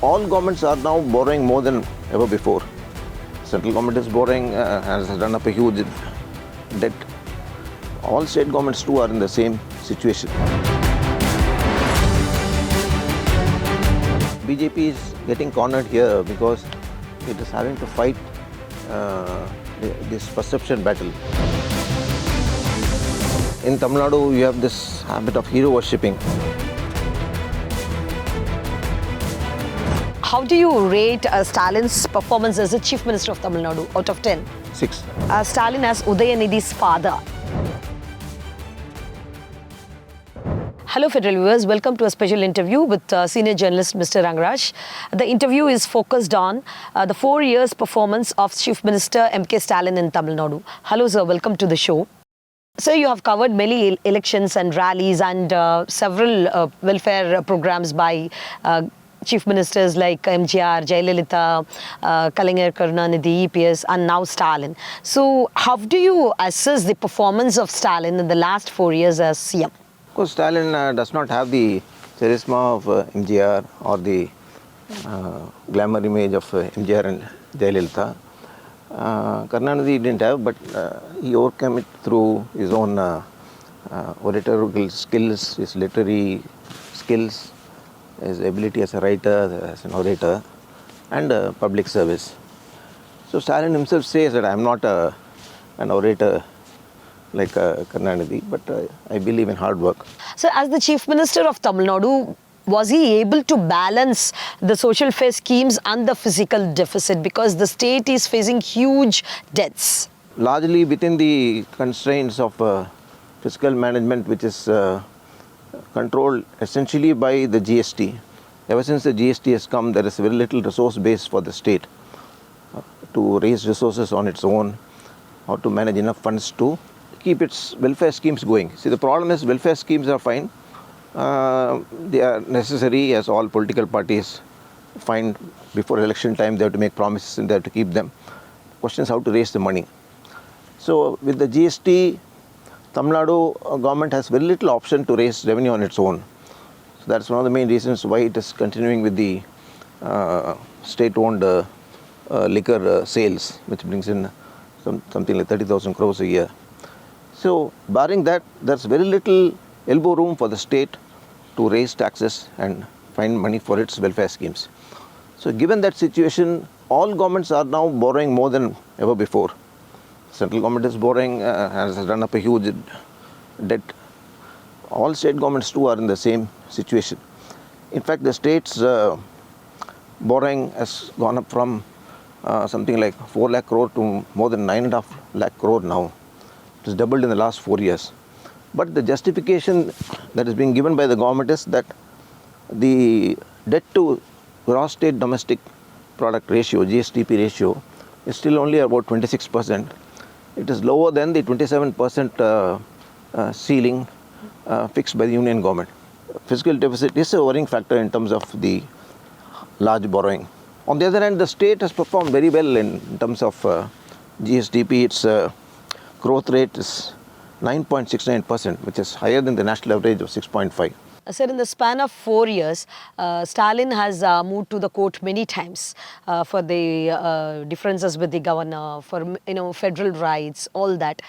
all governments are now borrowing more than ever before. Central government is borrowing, has run up a huge debt. All state governments too are in the same situation. BJP is getting cornered here because it is having to fight this perception battle. In Tamil Nadu, you have this habit of hero worshipping. How do you rate Stalin's performance as a Chief Minister of Tamil Nadu out of 10? 6. Stalin as Udayanidhi's father. Hello Federal viewers, welcome to a special interview with senior journalist Mr. Rangaraj. The interview is focused on the 4 years performance of Chief Minister MK Stalin in Tamil Nadu. Hello sir, welcome to the show. Sir, you have covered many elections and rallies and several welfare programs by Chief Ministers like MGR, Jayalalitha, Kalaignar Karunanidhi, EPS and now Stalin. So how do you assess the performance of Stalin in the last 4 years as CM? Of course, Stalin does not have the charisma of MGR or the glamour image of MGR and Jayalalitha. Karunanidhi didn't have, but he overcame it through his own oratorical skills, his literary skills, his ability as a writer, as an orator, and public service. So Stalin himself says that I am not an orator like Karunanidhi, but I believe in hard work. So as the Chief Minister of Tamil Nadu, was he able to balance the social welfare schemes and the fiscal deficit because the state is facing huge debts? Largely within the constraints of fiscal management, which is controlled essentially by the GST. Ever since the GST has come, there is very little resource base for the state to raise resources on its own or to manage enough funds to keep its welfare schemes going. See, the problem is welfare schemes are fine. They are necessary, as all political parties find. Before election time, they have to make promises and they have to keep them. Question is how to raise the money. So with the GST, Tamil Nadu government has very little option to raise revenue on its own. So that's one of the main reasons why it is continuing with the state-owned liquor sales, which brings in something like 30,000 crores a year. So barring that, there's very little elbow room for the state to raise taxes and find money for its welfare schemes. So given that situation, all governments are now borrowing more than ever before. Central government is borrowing, has run up a huge debt. All state governments too are in the same situation. In fact, the state's borrowing has gone up from something like 4 lakh crore to more than 9.5 lakh crore now. It has doubled in the last 4 years. But the justification that is being given by the government is that the debt to gross state domestic product ratio, GSDP ratio, is still only about 26%. It is lower than the 27% ceiling fixed by the union government. Fiscal deficit is a worrying factor in terms of the large borrowing. On the other hand, the state has performed very well in terms of GSDP. Its growth rate is 9.69%, which is higher than the national average of 6.5%. Sir, in the span of 4 years, Stalin has moved to the court many times for the differences with the governor, for federal rights, all that.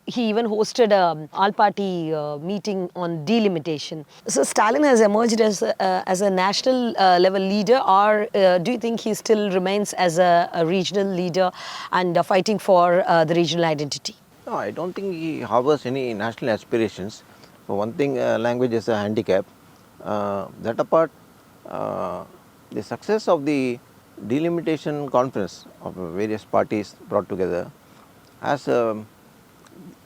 He even hosted an all-party meeting on delimitation. So Stalin has emerged as a national level leader, or do you think he still remains as a regional leader and fighting for the regional identity? No, I don't think he harbors any national aspirations. For one thing, language is a handicap. That apart, the success of the delimitation conference of various parties brought together has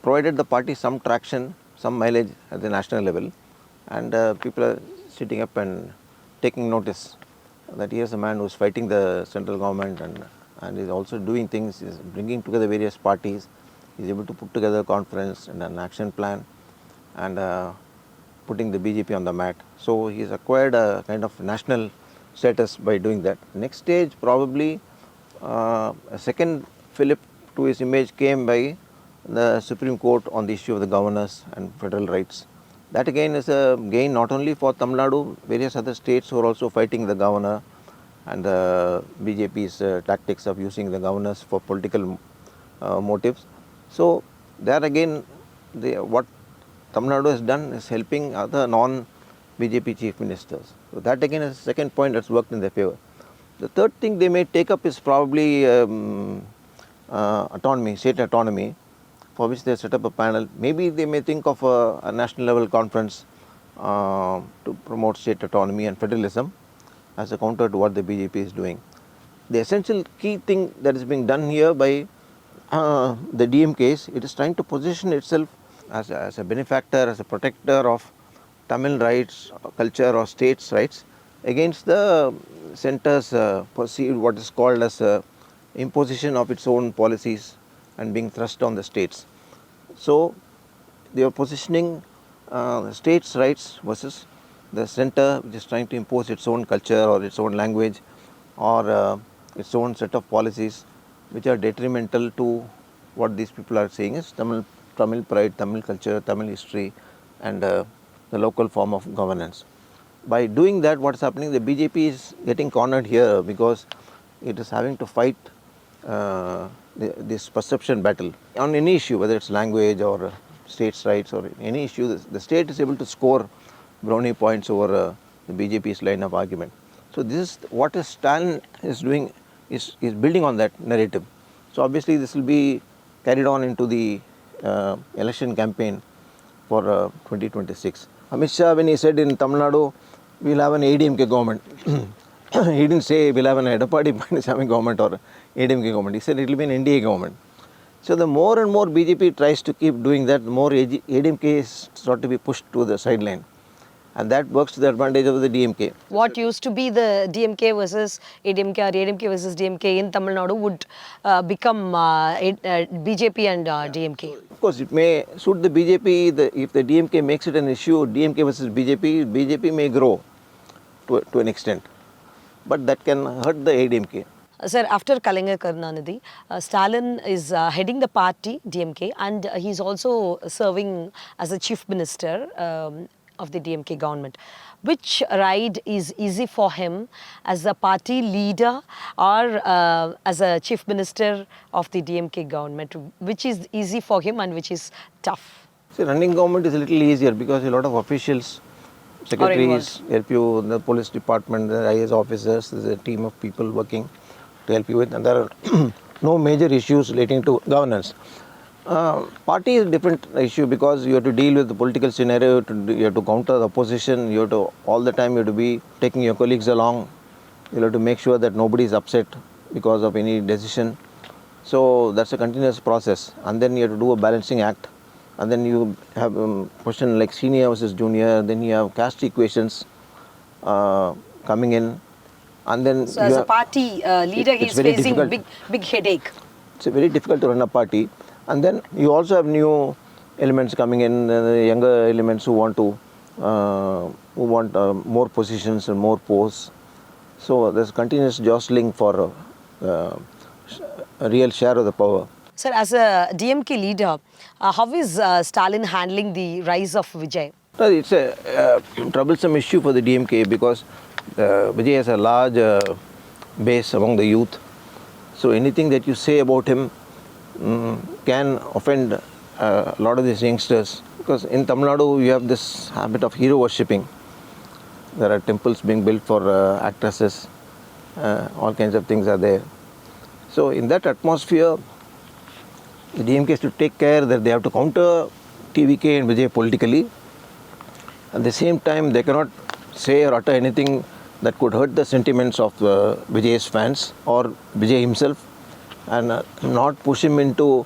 provided the party some traction, some mileage at the national level, and people are sitting up and taking notice that he is a man who is fighting the central government and is also doing things, is bringing together various parties. He is able to put together a conference and an action plan and putting the BJP on the mat. So he has acquired a kind of national status by doing that. Next stage, probably a second fillip to his image came by the Supreme Court on the issue of the governors and federal rights. That again is a gain not only for Tamil Nadu, various other states who are also fighting the governor and the BJP's tactics of using the governors for political motives. So there again, what Tamil Nadu has done is helping other non-BJP chief ministers. So that again is the second point that's worked in their favor. The third thing they may take up is probably autonomy, state autonomy, for which they set up a panel. Maybe they may think of a national level conference to promote state autonomy and federalism as a counter to what the BJP is doing. The essential key thing that is being done here by the DMK is it is trying to position itself as a benefactor, as a protector of Tamil rights, culture or states' rights against the centre's perceived what is called as imposition of its own policies and being thrust on the states. So they are positioning states' rights versus the centre, which is trying to impose its own culture or its own language or its own set of policies which are detrimental to what these people are saying is Tamil pride, Tamil culture, Tamil history and the local form of governance. By doing that, what is happening, the BJP is getting cornered here because it is having to fight this perception battle on any issue, whether it's language or states' rights or any issue. The state is able to score brownie points over the BJP's line of argument. So this is what Stalin is doing, is building on that narrative. So obviously this will be carried on into the election campaign for 2026. Amit Shah, when he said in Tamil Nadu, we'll have an ADMK government, he didn't say we'll have an Edapadi Palaniswamy government or ADMK government. He said it will be an NDA government. So the more and more BJP tries to keep doing that, the more ADMK is sort to be pushed to the sideline. And that works to the advantage of the DMK. What used to be the DMK versus ADMK or ADMK versus DMK in Tamil Nadu would become BJP and DMK. Of course, it may suit the BJP. If the DMK makes it an issue, DMK versus BJP may grow to an extent. But that can hurt the ADMK. Sir, after Kalaignar Karunanidhi, Stalin is heading the party, DMK, and he's also serving as a chief minister of the DMK government. Which ride is easy for him as a party leader or as a chief minister of the DMK government? Which is easy for him and which is tough? See, running government is a little easier because a lot of officials, secretaries help you, the police department, the IAS officers, there's a team of people working to help you with, and there are no major issues relating to governance. Party is a different issue because you have to deal with the political scenario, you have to counter the opposition, you have to all the time you have to be taking your colleagues along, you have to make sure that nobody is upset because of any decision. So that's a continuous process, and then you have to do a balancing act, and then you have a question like senior versus junior, then you have caste equations coming in, and then so as a party leader he is facing big headache. It's very difficult to run a party. And then you also have new elements coming in, younger elements who want more positions and more posts. So there's continuous jostling for a real share of the power. Sir, as a DMK leader, how is Stalin handling the rise of Vijay? It's a troublesome issue for the DMK because Vijay has a large base among the youth. So anything that you say about him can offend a lot of these youngsters, because in Tamil Nadu you have this habit of hero worshipping. There are temples being built for actresses, all kinds of things are there. So in that atmosphere, the DMK has to take care that they have to counter TVK and Vijay politically. At the same time, they cannot say or utter anything that could hurt the sentiments of Vijay's fans or Vijay himself, and not push him into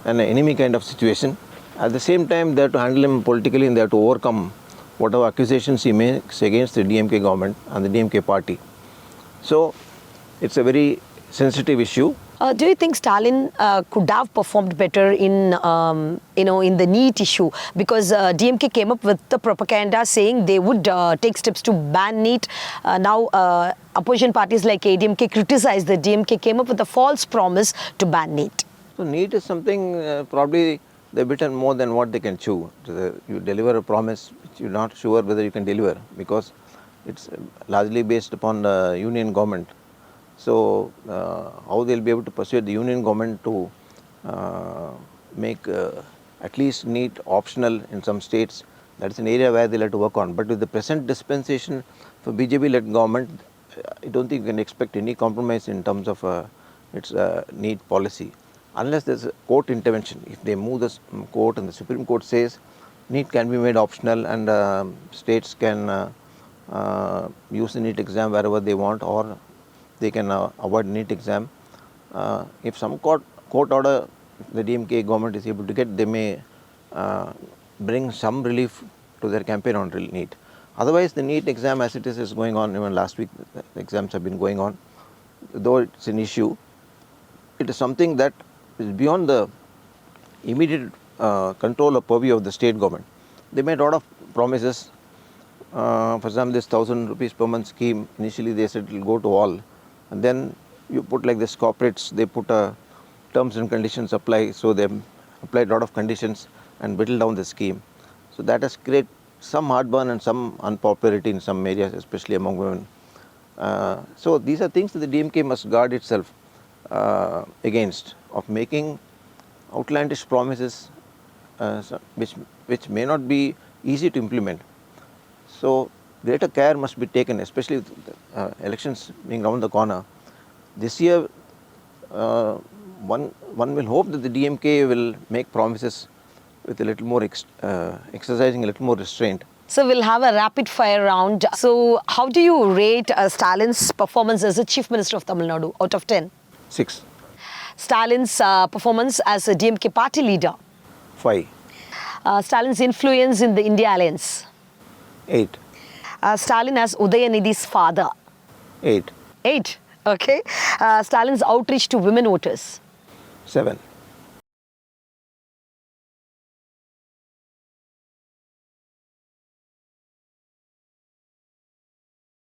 an enemy kind of situation. At the same time, they have to handle him politically and they have to overcome whatever accusations he makes against the DMK government and the DMK party. So it's a very sensitive issue. Do you think Stalin could have performed better in the NEET issue? Because DMK came up with the propaganda saying they would take steps to ban NEET. Now opposition parties like ADMK criticized the DMK came up with a false promise to ban NEET. So NEET is something probably they've bitten more than what they can chew. You deliver a promise which you're not sure whether you can deliver because it's largely based upon the union government. So how they'll be able to persuade the union government to make at least NEET optional in some states, that's an area where they'll have to work on. But with the present dispensation for BJP-led government, I don't think you can expect any compromise in terms of its NEET policy, unless there's a court intervention. If they move the court and the Supreme Court says NEET can be made optional and states can use the NEET exam wherever they want, or they can avoid NEET exam. If some court order the DMK government is able to get, they may bring some relief to their campaign on NEET. Otherwise, the NEET exam as it is going on. Even last week, the exams have been going on. Though it's an issue, it is something that is beyond the immediate control or purview of the state government. They made a lot of promises. For example, this 1,000 rupees per month scheme, initially they said it will go to all. And then you put like this corporates, they put terms and conditions apply. So they applied a lot of conditions and whittled down the scheme. So that has created some heartburn and some unpopularity in some areas, especially among women. So these are things that the DMK must guard itself against, of making outlandish promises which may not be easy to implement. So greater care must be taken, especially with elections being around the corner. This year, one will hope that the DMK will make promises with a little more exercising a little more restraint. So we'll have a rapid fire round. So how do you rate Stalin's performance as a Chief Minister of Tamil Nadu out of 10? 6. Stalin's performance as a DMK party leader? 5. Stalin's influence in the India alliance? 8. Stalin as Udayanidhi's father? 8. 8. Okay. Stalin's outreach to women voters? 7.